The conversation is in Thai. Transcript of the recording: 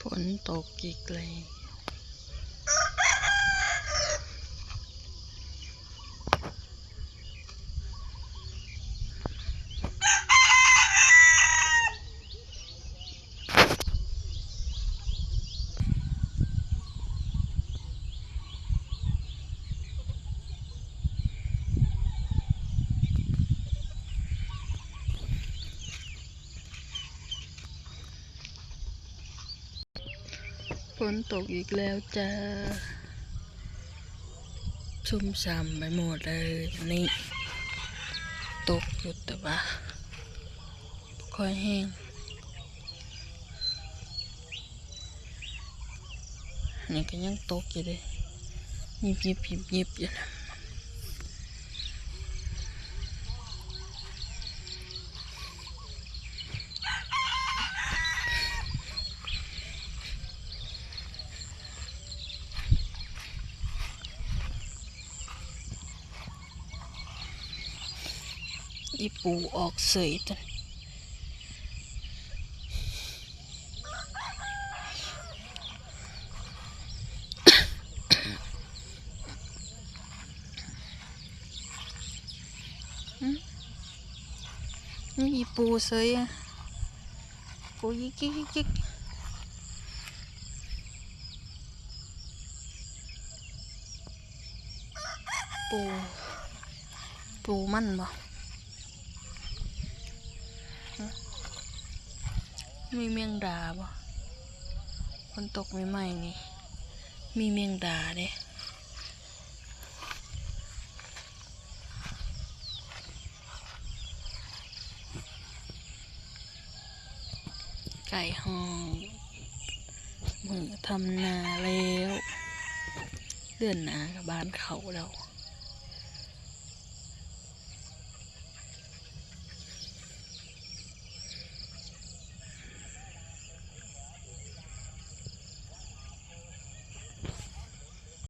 ฝนตกอีกเลยฝนตกอีกแล้วจ้าชุ่มฉ่ำไปหมดเลยนี่ตกหยุดแต่ว่าค่อยแห้งนี่ก็ยังตกอยู่เลยยิบอยู่นะอีปูออกเสยตันนี่อีปูเสยอ่ะปูยิกปูมันบ่มีเมียงดาบ่ฝนตกใหม่ๆนี่มีเมียงดาเด้ไก่ห้องมือทำนาแล้วเดือนหนากับบ้านเขาแล้ว